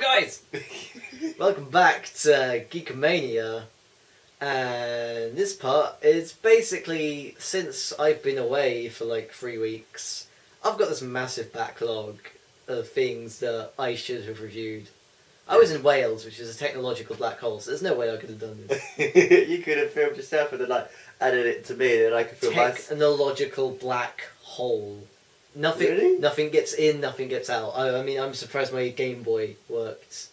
guys! Welcome back to GEEKAMANIA, and this part is basically, since I've been away for like 3 weeks, I've got this massive backlog of things that I should have reviewed. I was in Wales, which is a technological black hole, so there's no way I could have done this. You could have filmed yourself and then like added it to me, and then I could film myself. Technological black hole. Nothing, Really? Nothing gets in, nothing gets out. I mean, I'm surprised my Game Boy worked.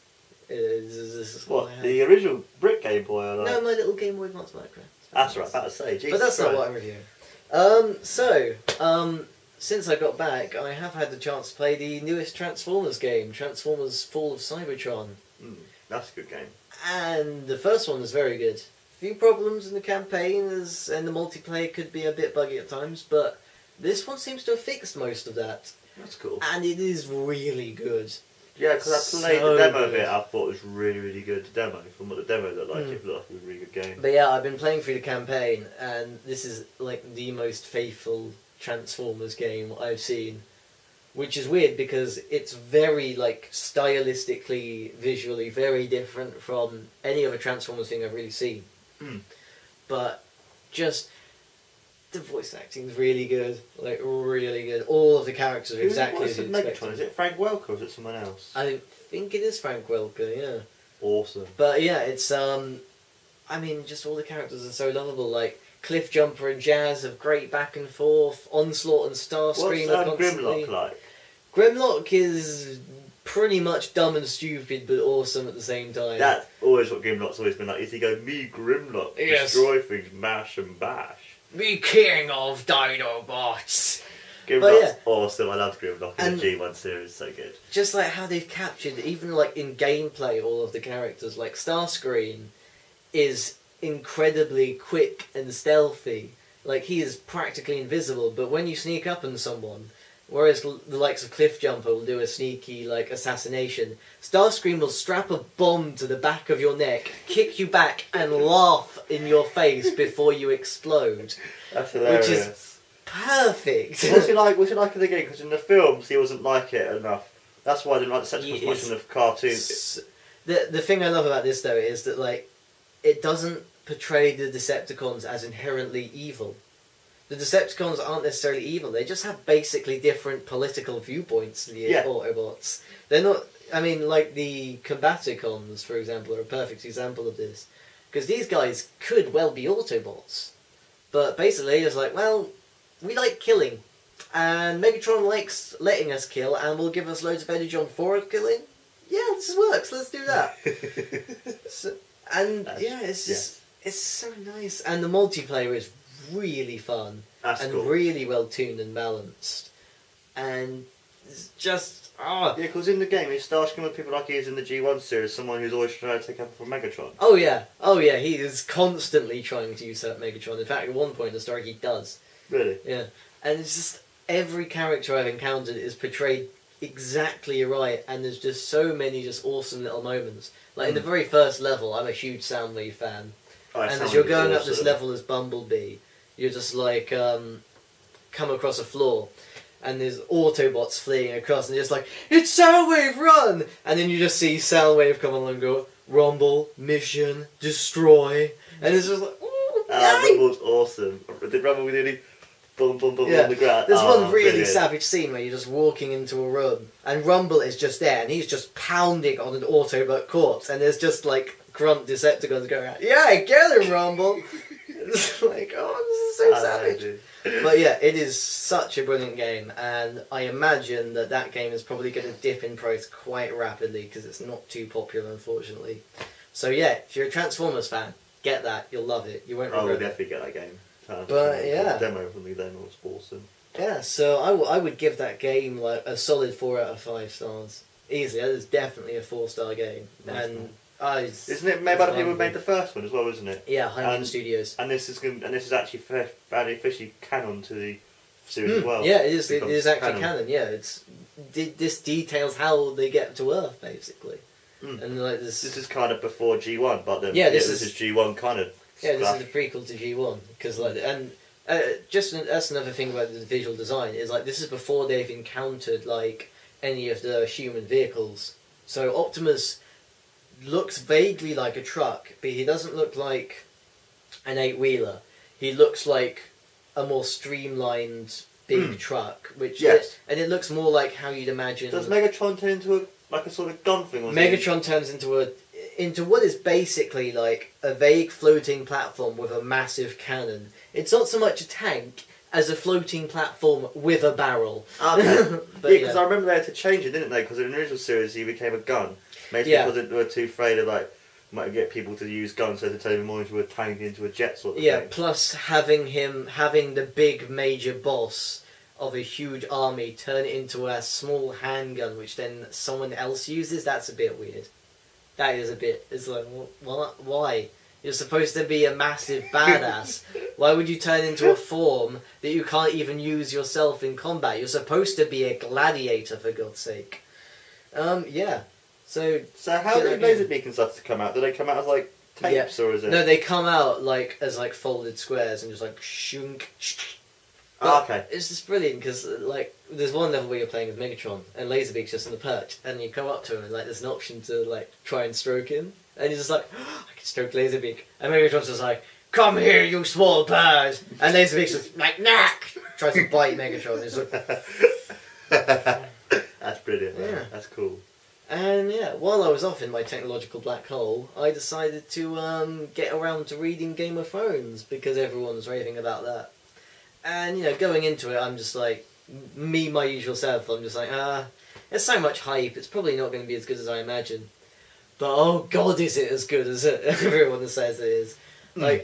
What, the original brick Game Boy? Or like... No, my little Game Boy Advance Micro. That's right, about to say. Jesus But that's Christ. not what I'm reviewing. Since I got back, I have had the chance to play the newest Transformers game, Transformers Fall of Cybertron. That's a good game. And the first one was very good. A few problems in the campaign, and the multiplayer could be a bit buggy at times, but this one seems to have fixed most of that. That's cool. And it is really good. Yeah, because I played So the demo good. of it, I thought it was really, really good. The demo, from what the demo looked like, it looked like a really good game. But yeah, I've been playing through the campaign, and this is like the most faithful Transformers game I've seen. Which is weird because it's very like stylistically, visually very different from any other Transformers thing I've really seen. But just the voice acting is really good, like really good. All of the characters are exactly as you expect. Megatron? Is it Frank Welker or is it someone else? I think it is Frank Welker, yeah. Awesome. But yeah, it's I mean, just all the characters are so lovable. Like Cliff Jumper and Jazz have great back and forth. Onslaught and Starscream What's are constantly. Grimlock like? Grimlock is pretty much dumb and stupid, but awesome at the same time. That's always what Grimlock's always been like. Is he go, me Grimlock, Yes. destroy things, mash and bash. Me king of Dinobots. Grimlock's yeah. awesome. I love Grimlock in And- the G1 series. So good. Just like how they've captured, even like in gameplay, all of the characters. Like Starscream is incredibly quick and stealthy. Like he is practically invisible, but when you sneak up on someone, whereas the likes of Cliff Jumper will do a sneaky like assassination, Starscream will strap a bomb to the back of your neck, kick you back, and laugh in your face before you explode. That's hilarious. Which is perfect. What's he like? What's he like in the game? Because in the films he wasn't like it enough. That's why I didn't like the sex He as much is- in the cartoons. The thing I love about this though is that like it doesn't portray the Decepticons as inherently evil. The Decepticons aren't necessarily evil. They just have basically different political viewpoints to the Autobots. They're not. I mean, like the Combaticons, for example, are a perfect example of this. Because these guys could well be Autobots, but basically it's like, well, we like killing, and Megatron likes letting us kill, and will give us loads of energy on forward killing. Yeah, this works. Let's do that. It's just it's so nice, and the multiplayer is really fun and cool. really well tuned and balanced, and it's just Yeah, because in the game, he's Starscream with people like he is in the G1 series, someone who's always trying to take up for Megatron. oh yeah, he is constantly trying to usurp Megatron. In fact, at one point in the story, he does. Really? Yeah, and it's just every character I've encountered is portrayed exactly right, and there's just so many just awesome little moments. Like in the very first level, I'm a huge Soundwave fan, and as you're going up this level as Bumblebee, you're just like come across a floor, and there's Autobots fleeing across, and you're just like, it's Soundwave, run! And then you just see Soundwave come along and go, rumble, mission, destroy, and it's just like, ooh, yay! Rumble's awesome. Did Rumble with any boom, boom, boom on the ground? There's one really brilliant. savage scene where you're just walking into a room, and Rumble is just there, and he's just pounding on an Autobot corpse, and there's just like grunt Decepticons going around, yeah, get him, Rumble! It's like, oh, this is so savage. But yeah, it is such a brilliant game, and I imagine that game is probably going to dip in price quite rapidly because it's not too popular, unfortunately. So yeah, if you're a Transformers fan, get that. You'll love it. You won't Oh, we'll regret it. definitely get that game. But yeah, the demo from the demo was awesome. Yeah, so I would give that game like a solid 4 out of 5 stars. Easily, that is definitely a 4-star game. Nice, and isn't it made by the people who made the first one as well, isn't it? Yeah, Hyman Studios. And this is actually fairly officially canon to the series as well. Yeah, it is actually canon. Yeah, this details how they get to Earth basically. And like this is kind of before G1, but then this is G1 kind of. Yeah, this is the prequel to G1 because like that's another thing about the visual design is like this is before they've encountered like any of the human vehicles. So Optimus looks vaguely like a truck, but he doesn't look like an 8-wheeler. He looks like a more streamlined big truck, which and it looks more like how you'd imagine. Does Megatron turn into a sort of gun thing? Or something? Megatron turns into what is basically like a vague floating platform with a massive cannon. It's not so much a tank as a floating platform with a barrel. Okay. Because I remember they had to change it, didn't they? Because in the original series he became a gun. Maybe because they were too afraid of might get people to use guns, so they turn him more into a tank, into a jet sort of thing. Yeah, plus having the big major boss of a huge army turn it into a small handgun, which then someone else uses, that's a bit weird. That is a bit... It's like, what? Why? You're supposed to be a massive badass. Why would you turn into a form that you can't even use yourself in combat? You're supposed to be a gladiator, for God's sake. Yeah. So how do Laserbeak and stuff to come out? Do they come out as tapes or is it? No, they come out as folded squares and just shunk. Okay. It's just brilliant because there's one level where you're playing with Megatron and Laserbeak's just on the perch, and you come up to him and there's an option to try and stroke him, and you're just like, oh, I can stroke Laserbeak, and Megatron's just like, come here, you small bird, and Laserbeak's just knack, tries to bite Megatron. It's That's brilliant. Man. Yeah, that's cool. And while I was off in my technological black hole, I decided to get around to reading Game of Thrones because everyone's raving about that. And going into it, I'm just like my usual self. I'm just like, there's so much hype. It's probably not going to be as good as I imagine. But oh God, is it as good as everyone says it is?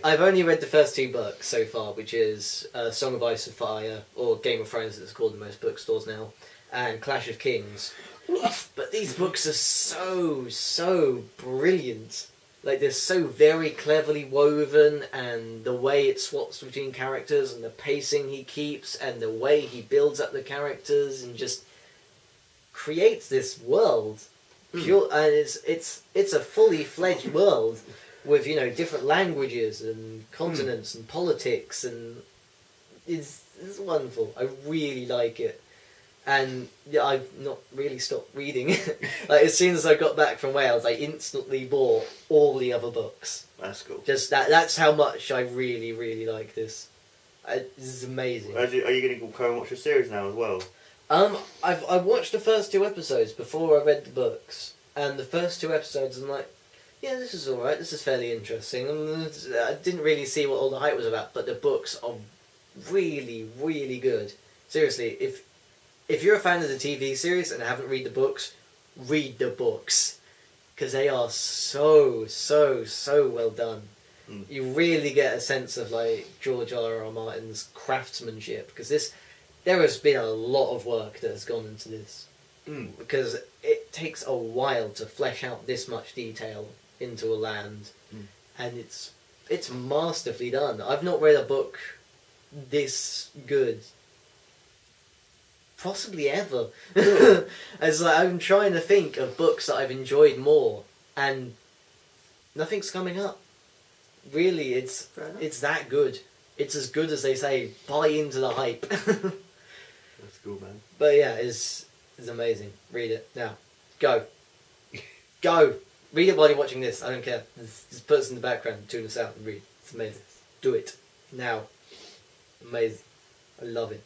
I've only read the first 2 books so far, which is Song of Ice and Fire, or Game of Thrones, as it's called in most bookstores now, and Clash of Kings. But these books are so brilliant. They're so very cleverly woven, and the way it swaps between characters, and the pacing he keeps, and the way he builds up the characters, and just creates this world. And it's a fully fledged world with different languages and continents and politics, and it's wonderful. I really like it. And I've not really stopped reading it. As soon as I got back from Wales, I instantly bought all the other books. That's cool. Just that's how much I really, really like this. This is amazing. Are you going to go and watch the series now as well? I watched the first 2 episodes before I read the books, and the first 2 episodes I'm like, yeah, this is alright, this is fairly interesting. And I didn't really see what all the hype was about, but the books are really, really good. Seriously, if you're a fan of the TV series and haven't read the books, read the books. Because they are so well done. You really get a sense of George R.R. Martin's craftsmanship. Because there has been a lot of work that has gone into this. Because it takes a while to flesh out this much detail into a land. And it's masterfully done. I've not read a book this good possibly ever. As I'm trying to think of books that I've enjoyed more, and nothing's coming up. Really, it's that good. It's as good as they say. Buy into the hype. That's cool, man. But yeah, it's amazing. Read it now. Go. Read it while you're watching this. I don't care. Just put us in the background, tune us out, and read. It's amazing. Do it now. Amazing. I love it.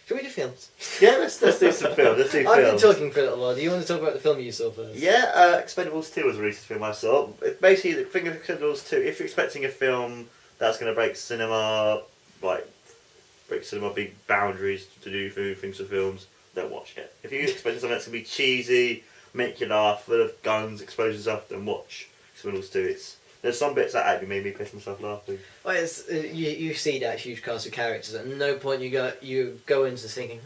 Shall we do films? Yeah, let's do some films. Let's do films. I've been talking for a little while. Do you want to talk about the film you saw first? Yeah, Expendables 2 was the recent film I saw. Basically, the thing with Expendables 2, if you're expecting a film that's going to break cinema, big boundaries to do things for films, don't watch it. If you're expecting something that's going to be cheesy, make you laugh, full of guns, explosions stuff, then watch Expendables 2. There's some bits that actually made me piss myself laughing. Well, you see that huge cast of characters. At no point you go into thinking,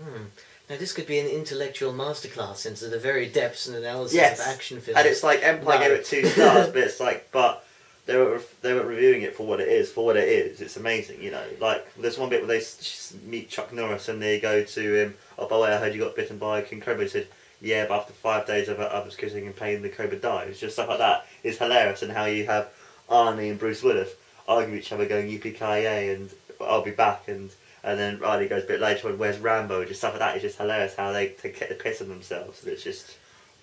now this could be an intellectual masterclass into the very depths and analysis of action films. And it's Empire gave it 2 stars, but it's but they were reviewing it for what it is. For what it is, it's amazing. There's one bit where they meet Chuck Norris and they go to him. Oh, by the way, I heard you got bitten by a king cobra. He said, yeah, but after 5 days of us kissing and pain, the cobra died. It's just stuff like that. It's hilarious, and how you have Arnie and Bruce Willis argue with each other, going yippee-ki-yay and I'll be back, and then Riley goes a bit later on, where's Rambo? Just stuff like that. It's just hilarious how they get the piss on themselves. It's just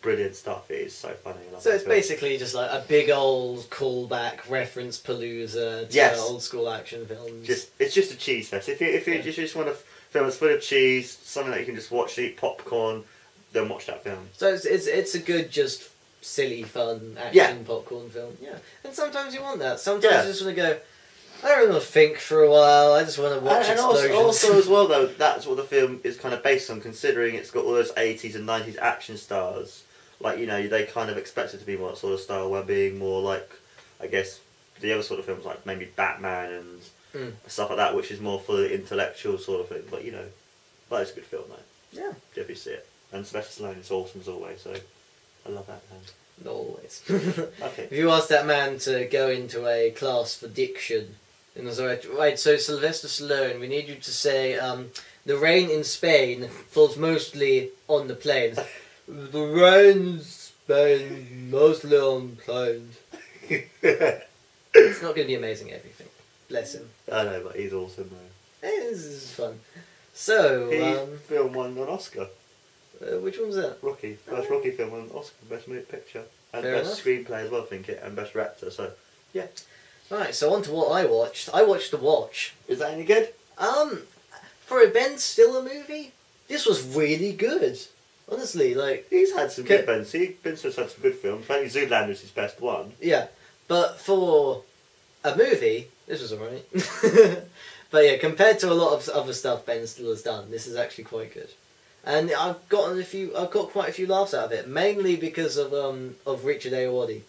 brilliant stuff. It is so funny. I love So that it's film. basically just like a big old callback reference palooza to Yes. old school action films. It's just a cheese fest. If you just want a film that's full of cheese, something that you can just watch, eat popcorn, then watch that film. So it's a good, just silly, fun action popcorn film. Yeah, and sometimes you want that. Sometimes you just want to go, I don't want to think for a while. I just want to watch explosions. Also as well though, that's what the film is kind of based on. Considering it's got all those 80s and 90s action stars, like they kind of expect it to be more that sort of style, where being more like, I guess, the other sort of films like maybe Batman and stuff like that, which is more for the intellectual sort of thing. But but it's a good film though. Yeah, If you see it, and Sylvester Stallone is awesome as always. So I love that man. not always. Okay. If you ask that man to go into a class for diction, and it's right, so Sylvester Stallone, we need you to say, the rain in Spain falls mostly on the plains. The rain in Spain mostly on plains. It's not going to be amazing everything. Bless him. I know, but he's awesome though. This is fun. So, He film won an Oscar. which one was that? Rocky. First Rocky film won an Oscar for Best Movie Picture. And Fair Best enough. Screenplay as well, I think it, and Best Director, so yeah. Right, so on to what I watched. I watched The Watch. Is that any good? For a Ben Stiller movie, this was really good. Honestly, like, He's had some good Ben. Ben Stiller's had some good films. Apparently Zoolander's his best one. yeah. But for a movie, this was alright. But yeah, compared to a lot of other stuff Ben Stiller's done, this is actually quite good. And I've got quite a few laughs out of it, mainly because of Richard Ayoade.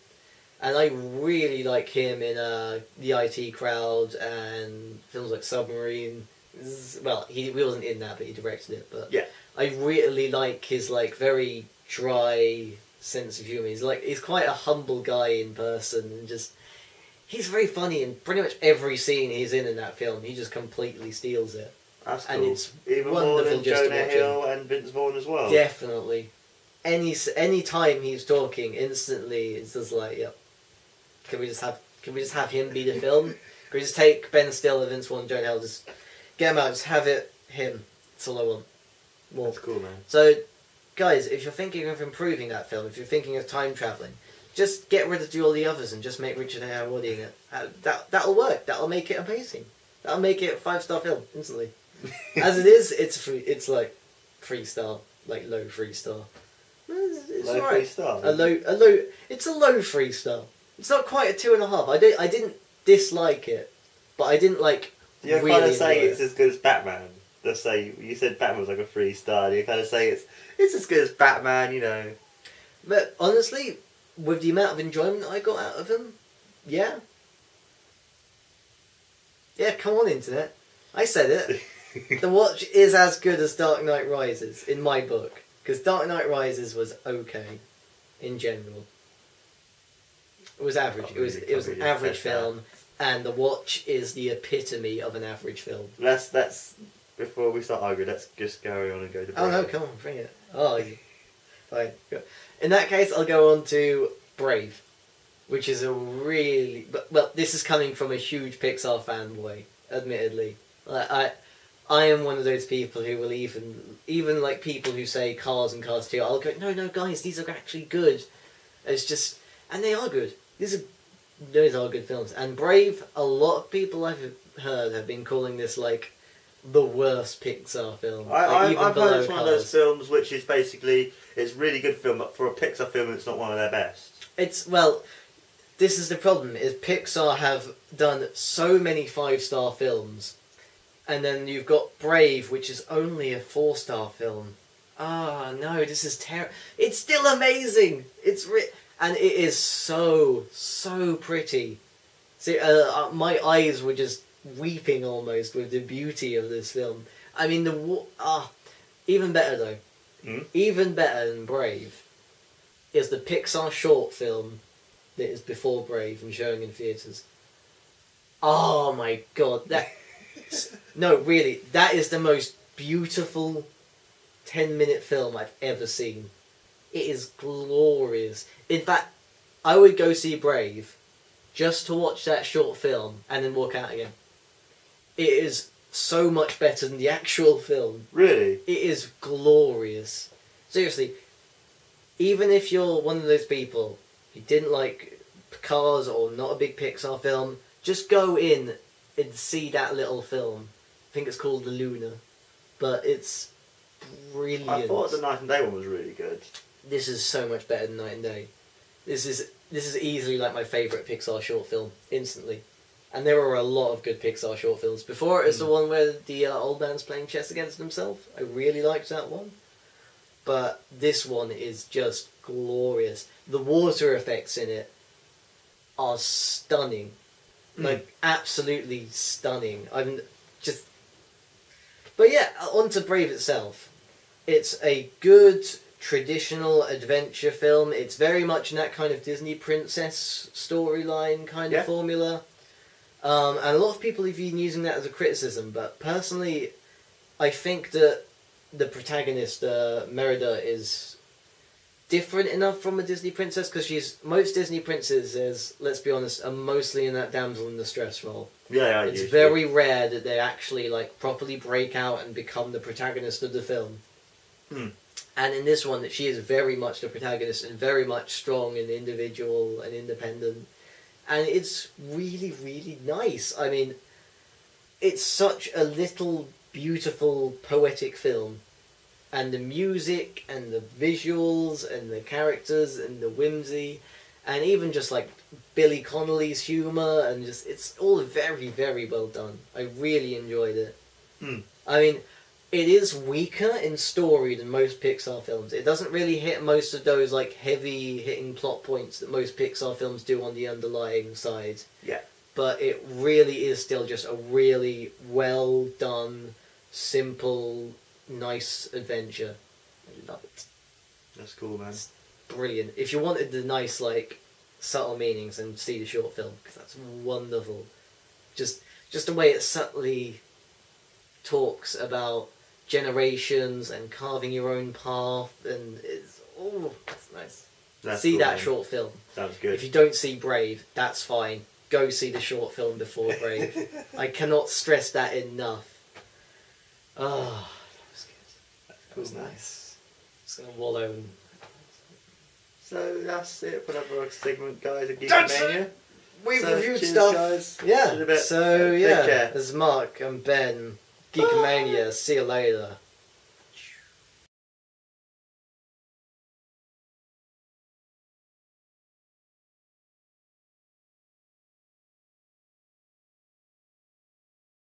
And I really like him in the IT Crowd and films like Submarine. Well, he wasn't in that, but he directed it. But Yeah. I really like his very dry sense of humour. He's quite a humble guy in person, and he's very funny in pretty much every scene he's in that film. He just completely steals it. That's cool. And it's even more wonderful than just to Jonah watch Hill and Vince Vaughn as well. Definitely. Any time he's talking, instantly it's just like, yep. Can we just have him be the film? Can we just take Ben Stiller, Vince Vaughn, Jonah Hill, just get him out, just have it him. That's all I want. More. That's cool, man. So, guys, if you're thinking of improving that film, if you're thinking of time travelling, just get rid of all the others and just make Richard Ayoade in it. That'll work. That'll make it amazing. That'll make it a 5-star film instantly. As it is, it's like 3-star, like low 3-star. It's Low alright. 3-star. It's a low 3-star. It's not quite a 2.5. I didn't dislike it, but I didn't You're really kind of saying enjoy it's as good as Batman. Let's say you said Batman was like a 3-star. You kind of say it's as good as Batman, But honestly, with the amount of enjoyment I got out of him, yeah. Yeah, come on, internet. I said it. The Watch is as good as Dark Knight Rises, in my book. Because Dark Knight Rises was okay, in general. It was average. It was an average film, and The Watch is the epitome of an average film. Let's before we start arguing, let's just carry on and go to Brave. Oh no, come on, bring it. Oh, fine. In that case, I'll go on to Brave, which is a really... Well, this is coming from a huge Pixar fanboy, admittedly. I am one of those people who will even like people who say Cars and Cars 2, I'll go, no, guys, these are actually good. It's just... And they are good. Those are good films. And Brave, a lot of people I've heard have been calling this, the worst Pixar film. I've heard it's one of those films which is basically, it's a really good film, but for a Pixar film it's not one of their best. This is the problem, is Pixar have done so many 5-star films, and then you've got Brave, which is only a 4-star film. Ah, no, this is terrible. It's still amazing! And it is so pretty. See, my eyes were just weeping almost with the beauty of this film. I mean, even better though. Even better than Brave is the Pixar short film that is before Brave and showing in theatres. Oh my god, no, really, that is the most beautiful 10-minute film I've ever seen. It is glorious. In fact, I would go see Brave just to watch that short film and then walk out again. It is so much better than the actual film. Really? It is glorious. Seriously, even if you're one of those people who didn't like Cars or not a big Pixar film, just go in and see that little film. I think it's called The Luna, but it's brilliant. I thought the Night and Day one was really good. This is so much better than Night and Day. This is easily like my favourite Pixar short film, instantly. And there are a lot of good Pixar short films. Before it was the one where the old man's playing chess against himself. I really liked that one. But this one is just glorious. The water effects in it are stunning. Like, absolutely stunning. But yeah, on to Brave itself. It's a good traditional adventure film. It's very much in that kind of Disney princess storyline kind of formula. And a lot of people have been using that as a criticism, but personally, I think that the protagonist, Merida, is different enough from a Disney princess, because most Disney princesses, let's be honest, are mostly in that damsel in distress role. Yeah, it's very rare that they actually like properly break out and become the protagonist of the film. And in this one, she is very much the protagonist and very much strong and individual and independent. And it's really, really nice. I mean, it's such a little, beautiful, poetic film. And the music, and the visuals, and the characters, and the whimsy, and even just like Billy Connolly's humour, and just, it's all very, very well done. I really enjoyed it. I mean, it is weaker in story than most Pixar films. It doesn't really hit most of those like heavy hitting plot points that most Pixar films do on the underlying side. Yeah. But it really is still just a really well done, simple, nice adventure. I love it. That's cool, man. It's brilliant. If you wanted the nice, like, subtle meanings, then see the short film, because that's wonderful. Just the way it subtly talks about generations and carving your own path, and it's that's nice. See cool, that man. Short film. Sounds good. If you don't see Brave, that's fine. Go see the short film before Brave. I cannot stress that enough. Ah, that was good. That was nice. Just gonna wallow and... So that's it for another segment, guys, of GEEKAMANIA. We've reviewed stuff. Guys. Yeah. So yeah, as Mark and Ben, GEEKAMANIA. See you later.